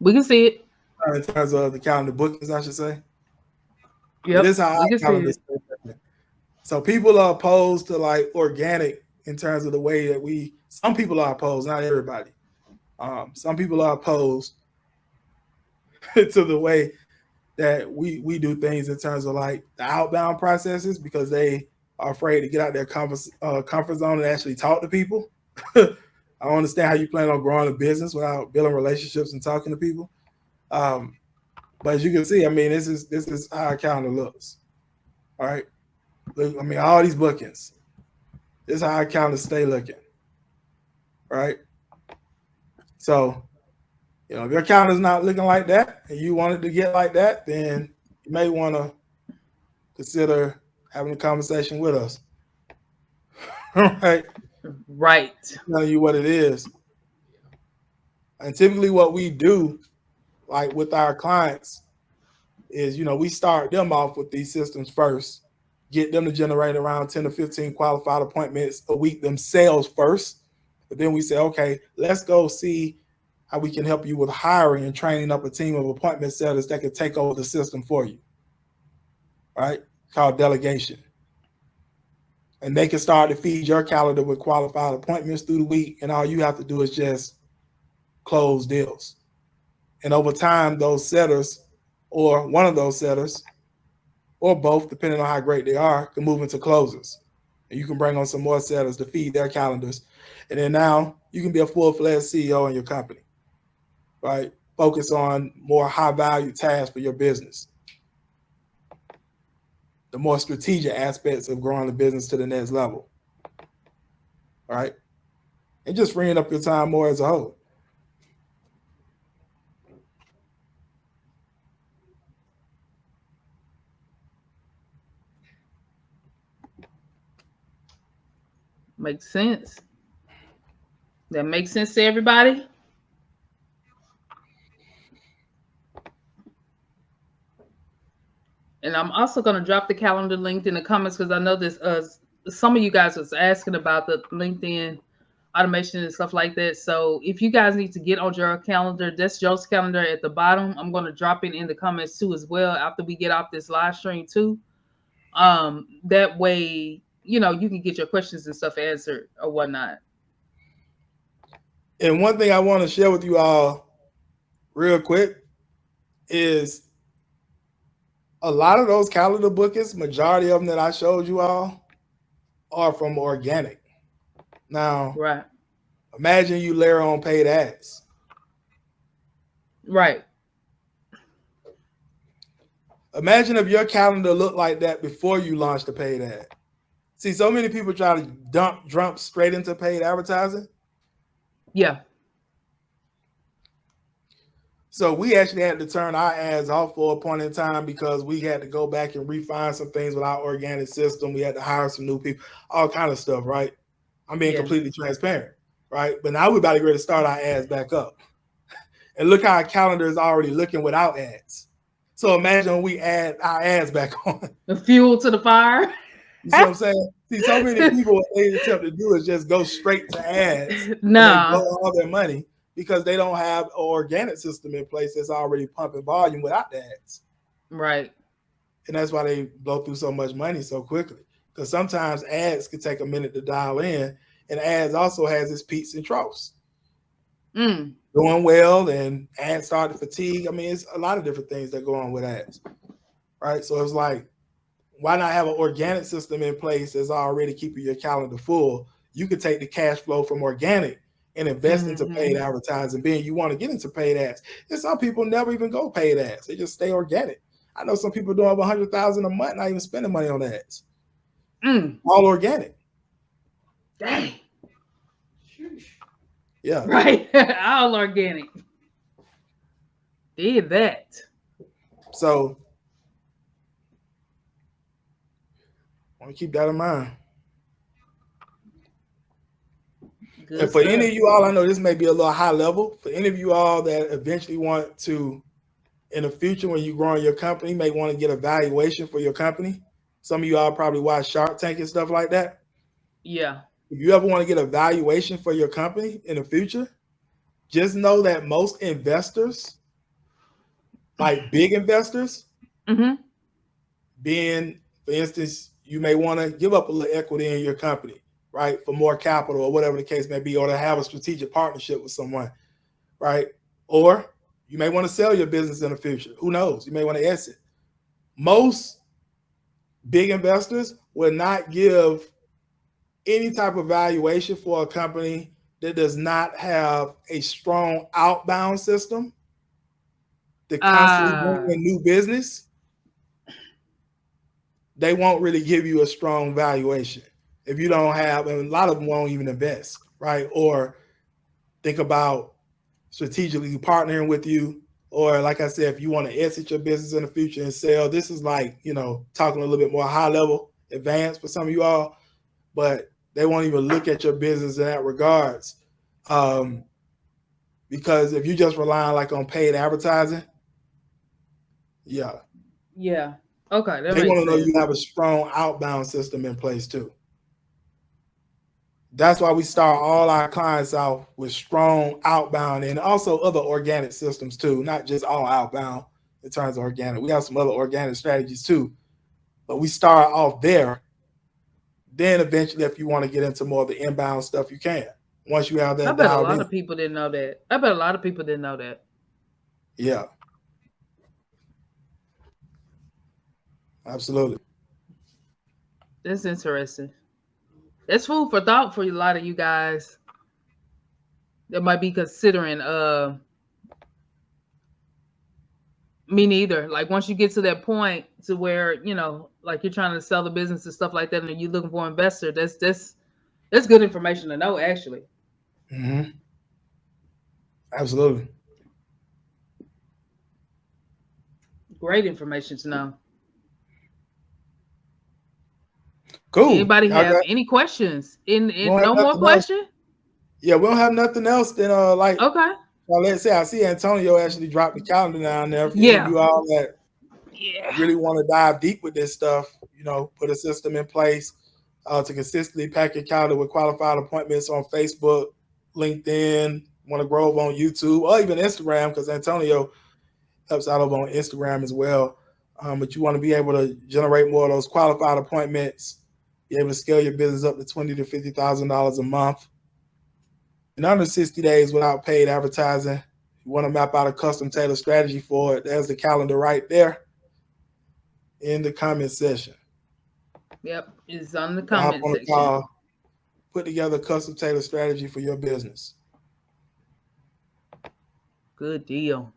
We can see it. In terms of the calendar bookings, I should say. Yep. This is how We our can see calendar. it. So people are opposed to like organic in terms of the way that some people are opposed, not everybody. Some people are opposed to the way that we do things in terms of like the outbound processes because they are afraid to get out their comfort zone and actually talk to people. I don't understand how you plan on growing a business without building relationships and talking to people. But as you can see, I mean, this is how our calendar looks. All right. Look, I mean, all these bookings. This is how our calendar stay looking. Right. So, if your calendar's not looking like that and you want it to get like that, then you may want to consider having a conversation with us. All right. Right. Telling you what it is. And typically what we do, like with our clients, is, we start them off with these systems first, get them to generate around 10 to 15 qualified appointments a week themselves first. But then we say, okay, let's go see how we can help you with hiring and training up a team of appointment setters that can take over the system for you, right? Called delegation. And they can start to feed your calendar with qualified appointments through the week. And all you have to do is just close deals. And over time, those setters, or one of those setters, or both, depending on how great they are, can move into closers. And you can bring on some more setters to feed their calendars. And then now you can be a full-fledged CEO in your company, right? Focus on more high-value tasks for your business. The more strategic aspects of growing the business to the next level, right? And just freeing up your time more as a whole. Makes sense. That makes sense to everybody? And I'm also going to drop the calendar link in the comments because I know this. Some of you guys was asking about the LinkedIn automation and stuff like that. So if you guys need to get on Gerald's calendar, that's Joe's calendar at the bottom. I'm going to drop it in the comments too as well after we get off this live stream too. That way, you can get your questions and stuff answered or whatnot. And one thing I want to share with you all real quick is a lot of those calendar bookings, majority of them that I showed you all, are from organic. Now, right. Imagine you layer on paid ads. Right. Imagine if your calendar looked like that before you launched a paid ad. See, so many people try to jump straight into paid advertising. Yeah. So we actually had to turn our ads off for a point in time because we had to go back and refine some things with our organic system. We had to hire some new people, all kind of stuff, right? I'm being completely transparent, right? But now we're about to get ready to start our ads back up. And look how our calendar is already looking without ads. So imagine we add our ads back on. The fuel to the fire. You see what I'm saying? See, so many people, what they attempt to do is just go straight to ads. No. They blow all their money because they don't have an organic system in place that's already pumping volume without the ads. Right. And that's why they blow through so much money so quickly. Because sometimes ads can take a minute to dial in, and ads also has its peaks and troughs. Doing well and ads start to fatigue. I mean, it's a lot of different things that go on with ads, right? So it's like, why not have an organic system in place that's already keeping your calendar full? You could take the cash flow from organic and invest into paid advertising. Being you want to get into paid ads. And some people never even go paid ads. They just stay organic. I know some people doing over $100,000 a month, not even spending money on ads. All organic. Dang. Yeah. Right. All organic. Did that. So I want to keep that in mind. Good and for stuff. any of you all, I know this may be a little high level. For any of you all that eventually want to, in the future, when you grow in your company, may want to get a valuation for your company. Some of you all probably watch Shark Tank and stuff like that. Yeah. If you ever want to get a valuation for your company in the future, just know that most investors, like big investors, being, for instance, you may want to give up a little equity in your company, right, for more capital or whatever the case may be, or to have a strategic partnership with someone, right? Or you may want to sell your business in the future. Who knows? You may want to exit. Most big investors will not give any type of valuation for a company that does not have a strong outbound system that constantly bring in new business. They won't really give you a strong valuation if you don't have, and a lot of them won't even invest, right? Or think about strategically partnering with you, or like I said, if you want to exit your business in the future and sell. This is like, talking a little bit more high level, advanced for some of you all, but they won't even look at your business in that regards. Because if you just rely like on paid advertising, yeah, Yeah. Okay, that they want makes to know sense. you have a strong outbound system in place too. That's why we start all our clients out with strong outbound and also other organic systems too, not just all outbound in terms of organic. We have some other organic strategies too, but we start off there. Then eventually, if you want to get into more of the inbound stuff, you can. Once you have I that bet a dialed lot in, of people didn't know that. I bet a lot of people didn't know that. yeah, absolutely. That's interesting. That's food for thought for a lot of you guys that might be considering me neither. Like once you get to that point to where, like you're trying to sell the business and stuff like that and you're looking for an investor, that's good information to know actually. Mm-hmm. Absolutely. Great information to know. Cool. Anybody Y'all have got, any questions? we In don't have no more nothing else. question? Yeah, we don't have nothing else. Then, Okay. well, let's say I see Antonio actually dropped the calendar down there. For any of Yeah. you all that Yeah. really want to dive deep with this stuff, put a system in place to consistently pack your calendar with qualified appointments on Facebook, LinkedIn, want to grow over on YouTube, or even Instagram, because Antonio helps out over on Instagram as well. But you want to be able to generate more of those qualified appointments, be able to scale your business up to $20,000 to $50,000 a month in under 60 days without paid advertising. You want to map out a custom tailored strategy for it. There's the calendar right there in the comment section. Yep. It's on the Hop comment on a section. call, put together a custom tailored strategy for your business. Good deal.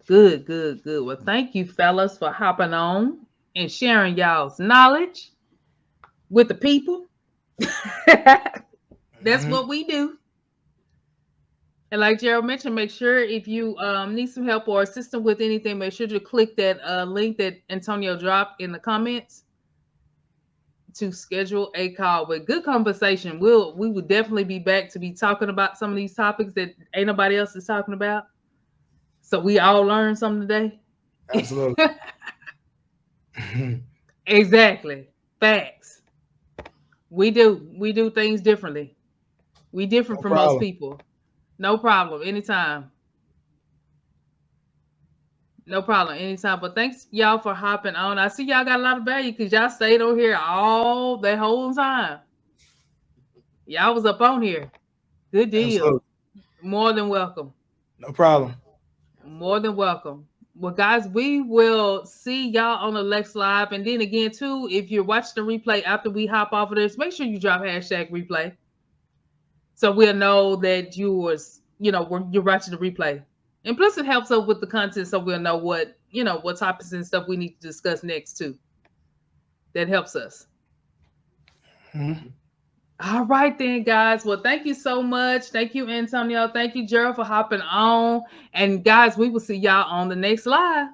Good, good, good. Well, thank you, fellas, for hopping on and sharing y'all's knowledge with the people. That's what we do. And like Gerald mentioned, make sure if you need some help or assistance with anything, make sure to click that link that Antonio dropped in the comments to schedule a call. With good conversation, we will definitely be back to be talking about some of these topics that ain't nobody else is talking about. So we all learn something today. Absolutely. Exactly. Facts. We do things differently. We different No from most problem. people. No problem. Anytime. No problem. Anytime. But thanks y'all for hopping on. I see y'all got a lot of value because y'all stayed on here all the whole time. Y'all was up on here. Good deal. Absolutely. More than welcome. No problem. More than welcome. Well, guys, we will see y'all on the next live. And then again, too, if you're watching the replay after we hop off of this, make sure you drop #replay. So we'll know that when you're watching the replay. And plus it helps us with the content so we'll know what topics and stuff we need to discuss next too. That helps us. Mm-hmm. All right then, guys. Well, thank you so much. Thank you, Antonio. Thank you, Gerald, for hopping on. And guys, we will see y'all on the next live.